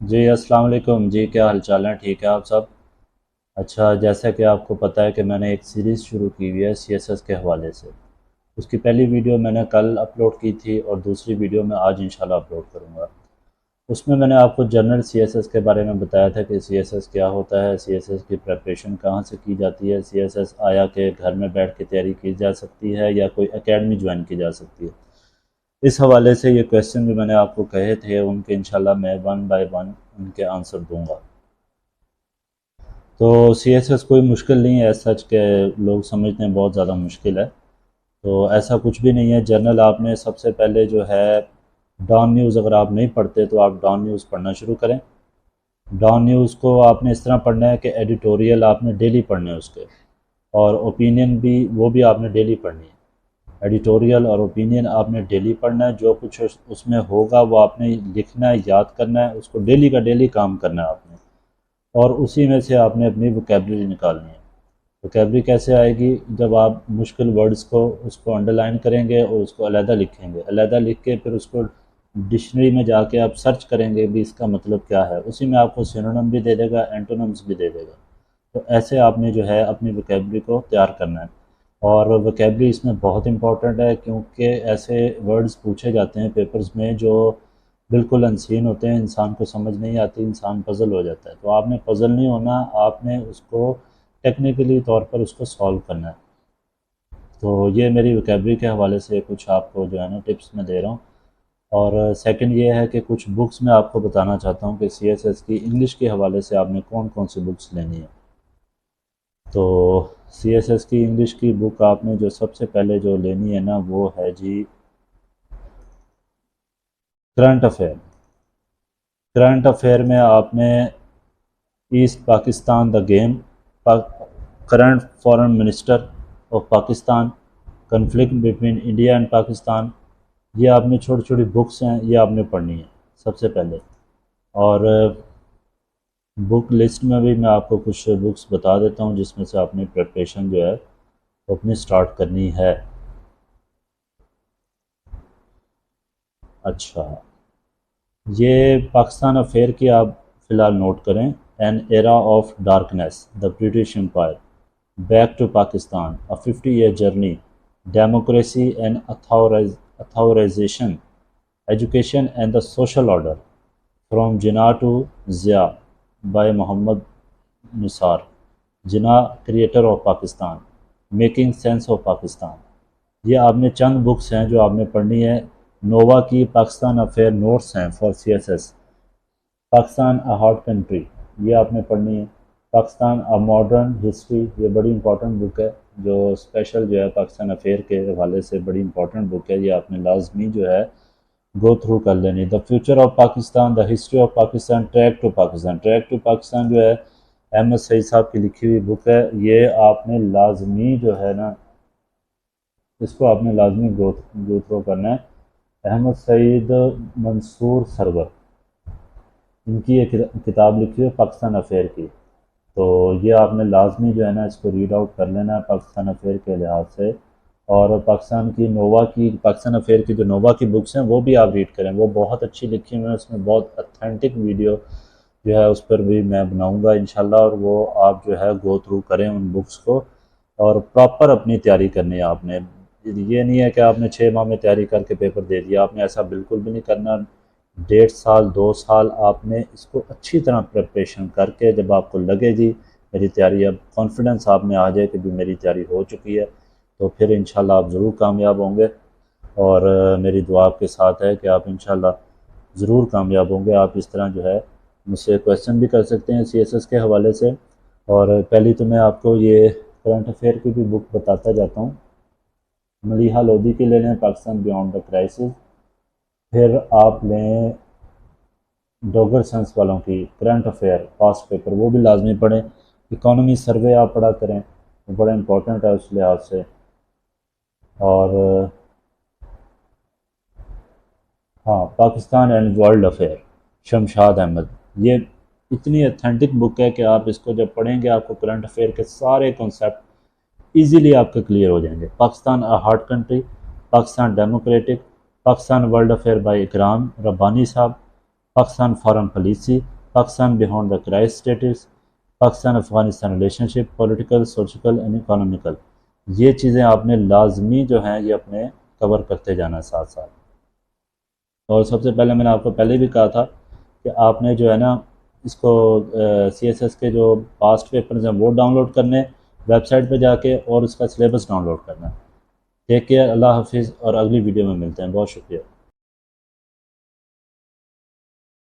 جی السلام علیکم جی، کیا حال چال ہیں؟ ٹھیک ہے آپ سب؟ اچھا، جیسا کہ آپ کو پتہ ہے کہ میں نے ایک سیریز شروع کی ہوئی ہے سی ایس ایس کے حوالے سے۔ اس کی پہلی ویڈیو میں نے کل اپلوڈ کی تھی اور دوسری ویڈیو میں آج انشاءاللہ اپلوڈ کروں گا۔ اس میں نے آپ کو جنرل سی ایس ایس کے بارے میں بتایا تھا کہ سی ایس ایس کیا ہوتا ہے، سی ایس ایس کی پریپریشن کہاں سے کی جاتی ہے، سی ایس ایس آیا کہ گھر میں بیٹھ کے تیاری کی جا سکتی ہے یا کوئی اکیڈمی جوائن کی جا سکتی ہے۔ اس حوالے سے یہ کویسچن جو میں نے آپ کو کہے تھے ان کے انشاءاللہ میں ون بائی ون ان کے آنسر دوں گا۔ تو سی ایس ایس کوئی مشکل نہیں ہے سچ کہ لوگ سمجھتے ہیں بہت زیادہ مشکل ہے، تو ایسا کچھ بھی نہیں ہے۔ جنرل آپ نے سب سے پہلے جو ہے ڈان نیوز، اگر آپ نہیں پڑھتے تو آپ ڈان نیوز پڑھنا شروع کریں۔ ڈان نیوز کو آپ نے اس طرح پڑھنا ہے کہ ایڈیٹوریل آپ نے ڈیلی پڑھنے ہیں اس کے، اور اوپینین بھی وہ بھی آپ نے ڈیلی پڑھنی ہے۔ ایڈیٹوریل اور اوپینین آپ نے ڈیلی پڑھنا ہے، جو کچھ اس میں ہوگا وہ آپ نے لکھنا ہے، یاد کرنا ہے، اس کو ڈیلی کا ڈیلی کام کرنا ہے آپ نے، اور اسی میں سے آپ نے اپنی ووکیبلری نکالنی ہے۔ ووکیبلری کیسے آئے گی؟ جب آپ مشکل ورڈز کو اس کو انڈر لائن کریں گے اور اس کو علیحدہ لکھیں گے، علیحدہ لکھ کے پھر اس کو ڈکشنری میں جا کے آپ سرچ کریں گے بھی اس کا مطلب کیا ہے، اسی میں آپ کو سینونیم بھی دے دے گا، اینٹونمز بھی دے دے گا۔ تو ایسے آپ نے جو ہے اپنی ووکیبلری کو تیار کرنا ہے، اور ووکیبلری اس میں بہت امپورٹنٹ ہے کیونکہ ایسے ورڈز پوچھے جاتے ہیں پیپرز میں جو بالکل انسین ہوتے ہیں، انسان کو سمجھ نہیں آتی، انسان پزل ہو جاتا ہے۔ تو آپ نے پزل نہیں ہونا، آپ نے اس کو ٹیکنیکلی طور پر اس کو سالو کرنا ہے۔ تو یہ میری ووکیبلری کے حوالے سے کچھ آپ کو جو ہے نا ٹپس میں دے رہا ہوں۔ اور سیکنڈ یہ ہے کہ کچھ بکس میں آپ کو بتانا چاہتا ہوں کہ سی ایس ایس کی انگلش کے حوالے سے آپ نے کون کون سی بکس لینی ہے۔ تو سی ایس ایس کی انگلش کی بک آپ نے جو سب سے پہلے جو لینی ہے نا وہ ہے جی کرنٹ افیئر۔ کرنٹ افیئر میں آپ نے East Pakistan the game, current foreign minister of Pakistan, conflict between India and Pakistan, یہ آپ نے چھوٹی چھوٹی بکس ہیں، یہ آپ نے پڑھنی ہے سب سے پہلے۔ اور بک لسٹ میں بھی میں آپ کو کچھ بکس بتا دیتا ہوں جس میں سے آپ نے پریپریشن جو ہے وہ اپنی سٹارٹ کرنی ہے۔ اچھا، یہ پاکستان افیئر کی آپ فی الحال نوٹ کریں۔ An era of darkness, the British empire, back to Pakistan, a 50 year journey, democracy and authorization, education and the social order, from Jinnah to Zia, by Muhammad Nisar, Jinnah creator of Pakistan, making sense of Pakistan. یہ آپ نے چند بکس ہیں جو آپ نے پڑھنی ہے۔ نووا کی پاکستان افیئر نوٹس ہیں for C S S. Pakistan a hard country, یہ آپ نے پڑھنی ہے۔ پاکستان اے ماڈرن ہسٹری، یہ بڑی امپورٹنٹ بک ہے جو اسپیشل جو ہے پاکستان افیئر کے حوالے سے بڑی امپورٹنٹ بک ہے، یہ آپ نے لازمی جو ہے گو تھرو کر لینی۔ The future of Pakistan, the history of Pakistan, track to Pakistan. Track to Pakistan جو ہے احمد سعید صاحب کی لکھی ہوئی بک ہے، یہ آپ نے لازمی جو ہے نا اس کو آپ نے لازمی گو تھرو کرنا ہے۔ احمد سعید منصور سرور، ان کی ایک کتاب لکھی ہے پاکستان افیئر کی، تو یہ آپ نے لازمی جو ہے نا اس کو ریڈ آؤٹ کر لینا ہے پاکستان افیئر کے لحاظ سے۔ اور پاکستان کی نووا کی، پاکستان افیئر کی جو نووا کی بکس ہیں وہ بھی آپ ریڈ کریں، وہ بہت اچھی لکھی ہوئی ہیں، اس میں بہت اتھینٹک ویڈیو جو ہے اس پر بھی میں بناؤں گا انشاءاللہ، اور وہ آپ جو ہے گو تھرو کریں ان بکس کو، اور پراپر اپنی تیاری کرنی ہے آپ نے۔ یہ نہیں ہے کہ آپ نے 6 ماہ میں تیاری کر کے پیپر دے دیا، آپ نے ایسا بالکل بھی نہیں کرنا۔ 1.5 سال 2 سال آپ نے اس کو اچھی طرح پریپریشن کر کے، جب آپ کو لگے جی میری تیاری، اب کانفیڈنس آپ میں آ جائے کہ بھی میری تیاری ہو چکی ہے، تو پھر انشاءاللہ آپ ضرور کامیاب ہوں گے۔ اور میری دعا آپ کے ساتھ ہے کہ آپ انشاءاللہ ضرور کامیاب ہوں گے۔ آپ اس طرح جو ہے مجھ سے کویسچن بھی کر سکتے ہیں سی ایس ایس کے حوالے سے۔ اور پہلی تو میں آپ کو یہ کرنٹ افیئر کی بھی بک بتاتا جاتا ہوں۔ ملیحہ لودھی کی لے لیں، پاکستان بیونڈ دا کرائسس۔ پھر آپ لیں ڈوگر سائنس والوں کی کرنٹ افیئر پاسٹ پیپر، وہ بھی لازمی پڑھیں۔ اکانومی سروے آپ پڑھا کریں، وہ بڑا امپورٹنٹ ہے اس لحاظ سے۔ اور ہاں، Pakistan and world affair, Shamshad Ahmad, یہ اتنی اتھینٹک بک ہے کہ آپ اس کو جب پڑھیں گے آپ کو کرنٹ افیئر کے سارے کنسیپٹ ایزیلی آپ کے کلیئر ہو جائیں گے۔ Pakistan a hard country, Pakistan democratic, Pakistan world affair by Ikram Rabbani صاحب، Pakistan foreign policy, Pakistan beyond the crisis states, Pakistan Afghanistan relation, political, social and economical, یہ چیزیں آپ نے لازمی جو ہیں یہ اپنے کور کرتے جانا ہے ساتھ ساتھ۔ اور سب سے پہلے میں نے آپ کو پہلے بھی کہا تھا کہ آپ نے جو ہے نا اس کو سی ایس ایس کے جو پاسٹ پیپرز ہیں وہ ڈاؤن لوڈ کرنے ویب سائٹ پہ جا کے، اور اس کا سلیبس ڈاؤن لوڈ کرنا ہے۔ ٹیک کیئر، اللہ حافظ، اور اگلی ویڈیو میں ملتے ہیں۔ بہت شکریہ۔